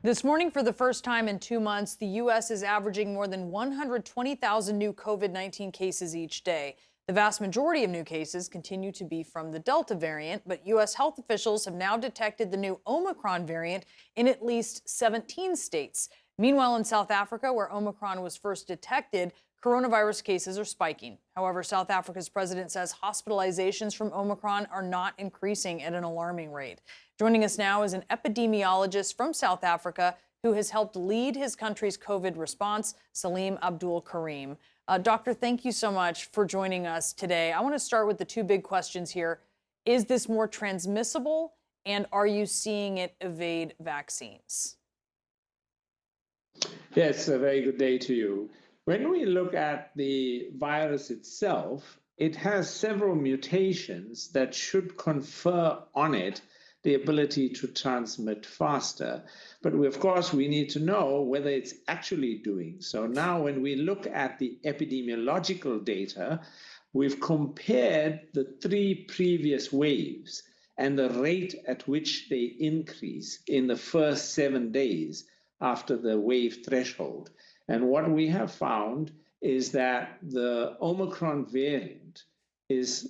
This morning, for the first time in 2 months, the U.S. is averaging more than 120,000 new COVID-19 cases each day. The vast majority of new cases continue to be from the Delta variant, but U.S. health officials have now detected the new Omicron variant in at least 17 states. Meanwhile, in South Africa, where Omicron was first detected, coronavirus cases are spiking. However, South Africa's president says hospitalizations from Omicron are not increasing at an alarming rate. Joining us now is an epidemiologist from South Africa who has helped lead his country's COVID response, Salim Abdul Karim. Doctor, thank you so much for joining us today. I want to start with the two big questions here. Is this more transmissible, and are you seeing it evade vaccines? Yes, a very good day to you. When we look at the virus itself, it has several mutations that should confer on it the ability to transmit faster. But of course, we need to know whether it's actually doing so. Now, when we look at the epidemiological data, we've compared the three previous waves and the rate at which they increase in the first 7 days after the wave threshold. And what we have found is that the Omicron variant is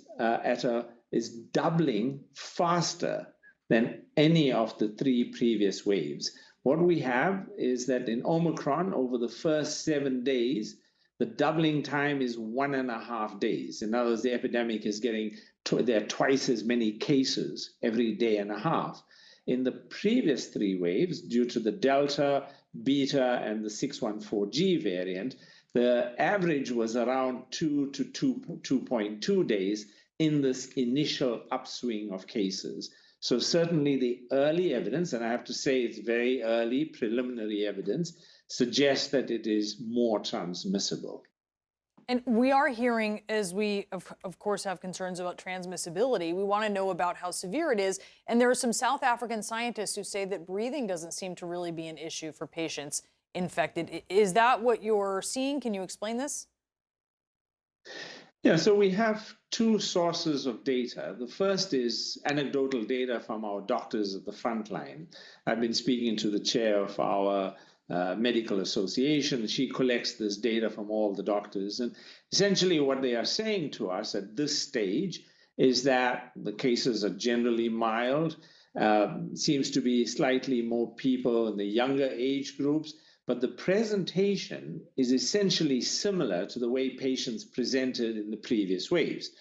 doubling faster than any of the three previous waves. What we have is that in Omicron, over the first 7 days, the doubling time is 1.5 days. In other words, the epidemic is getting there are twice as many cases every day and a half. In the previous three waves, due to the Delta, Beta, and the 614G variant, the average was around 2 to 2.2 days in this initial upswing of cases. So certainly the early evidence, and I have to say it's very early preliminary evidence, suggests that it is more transmissible. And we are hearing, as we, of course, have concerns about transmissibility, we want to know about how severe it is. And there are some South African scientists who say that breathing doesn't seem to really be an issue for patients infected. Is that what you're seeing? Can you explain this? Yeah, so we have two sources of data. The first is anecdotal data from our doctors at the front line. I've been speaking to the chair of our medical association. She collects this data from all the doctors. And essentially what they are saying to us at this stage is that the cases are generally mild. Seems to be slightly more people in the younger age groups, but the presentation is essentially similar to the way patients presented in the previous waves.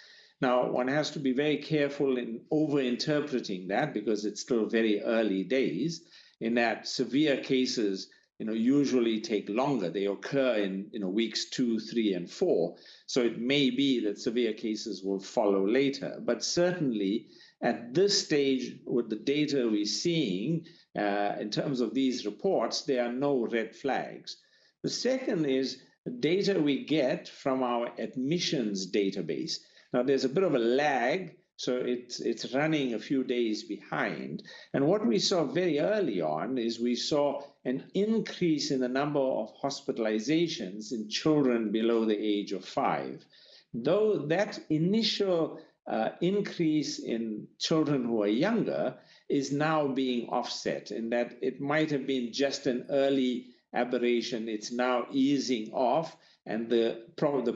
Now, one has to be very careful in over-interpreting that because it's still very early days, in that severe cases usually take longer. They occur in weeks 2, 3, and 4. So it may be that severe cases will follow later. But certainly at this stage, with the data we're seeing in terms of these reports, there are no red flags. The second is the data we get from our admissions database. Now, there's a bit of a lag, so it's running a few days behind. And what we saw very early on is we saw an increase in the number of hospitalizations in children below the age of 5. Though that initial increase in children who are younger is now being offset, in that it might have been just an early aberration. It's now easing off, and the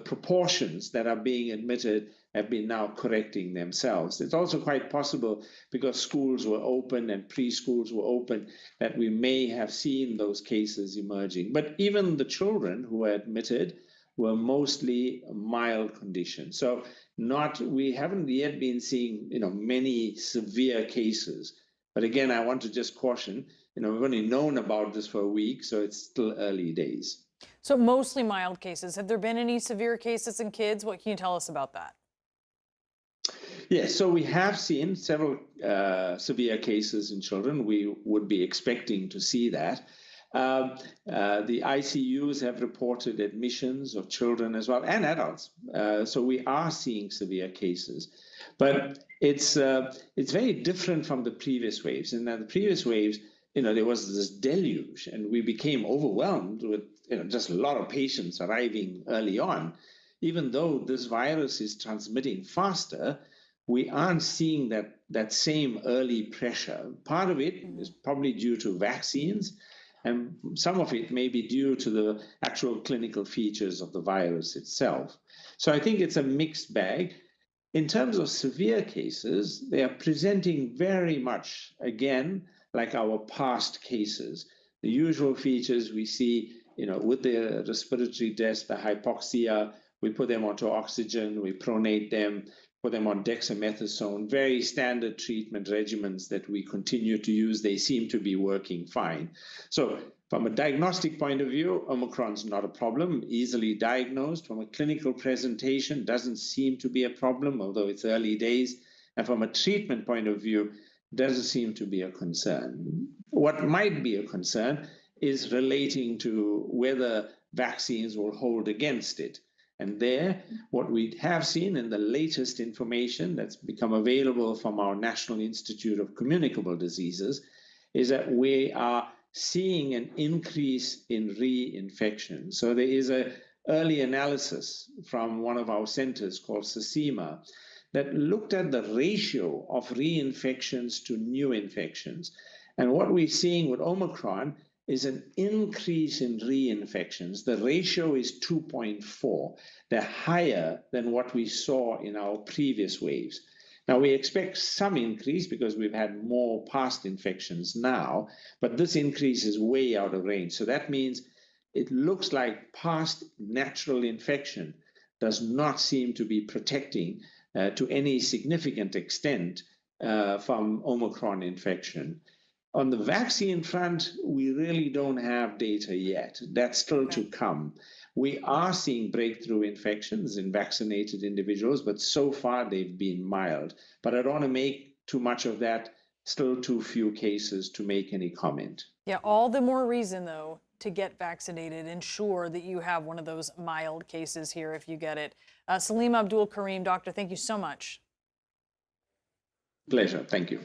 proportions that are being admitted have been now correcting themselves. It's also quite possible, because schools were open and preschools were open, that we may have seen those cases emerging. But even the children who were admitted were mostly mild conditions. So we haven't yet been seeing many severe cases. But again, I want to just caution, we've only known about this for a week, so it's still early days. So mostly mild cases. Have there been any severe cases in kids? What can you tell us about that? Yes, so we have seen several severe cases in children. We would be expecting to see that. The ICUs have reported admissions of children as well, and adults. So we are seeing severe cases. But it's very different from the previous waves. In the previous waves, there was this deluge, and we became overwhelmed with just a lot of patients arriving early on. Even though this virus is transmitting faster, we aren't seeing that same early pressure. Part of it is probably due to vaccines. And some of it may be due to the actual clinical features of the virus itself. So I think it's a mixed bag. In terms of severe cases, they are presenting very much, again, like our past cases. The usual features we see, with the respiratory test, the hypoxia, we put them onto oxygen, we pronate them, put them on dexamethasone, very standard treatment regimens that we continue to use. They seem to be working fine. So from a diagnostic point of view, Omicron's not a problem, easily diagnosed. From a clinical presentation, doesn't seem to be a problem, although it's early days. And from a treatment point of view, doesn't seem to be a concern. What might be a concern is relating to whether vaccines will hold against it. And there, what we have seen in the latest information that's become available from our National Institute of Communicable Diseases is that we are seeing an increase in reinfection. So there is an early analysis from one of our centers called SESIMA that looked at the ratio of reinfections to new infections. And what we're seeing with Omicron is an increase in reinfections. The ratio is 2.4. They're higher than what we saw in our previous waves. Now, we expect some increase because we've had more past infections now, but this increase is way out of range. So that means it looks like past natural infection does not seem to be protecting to any significant extent from Omicron infection. On the vaccine front, we really don't have data yet. That's still to come. We are seeing breakthrough infections in vaccinated individuals, but so far they've been mild. But I don't want to make too much of that. Still too few cases to make any comment. Yeah, all the more reason, though, to get vaccinated. Ensure that you have one of those mild cases here if you get it. Salim Abdul Karim, doctor, thank you so much. Pleasure. Thank you.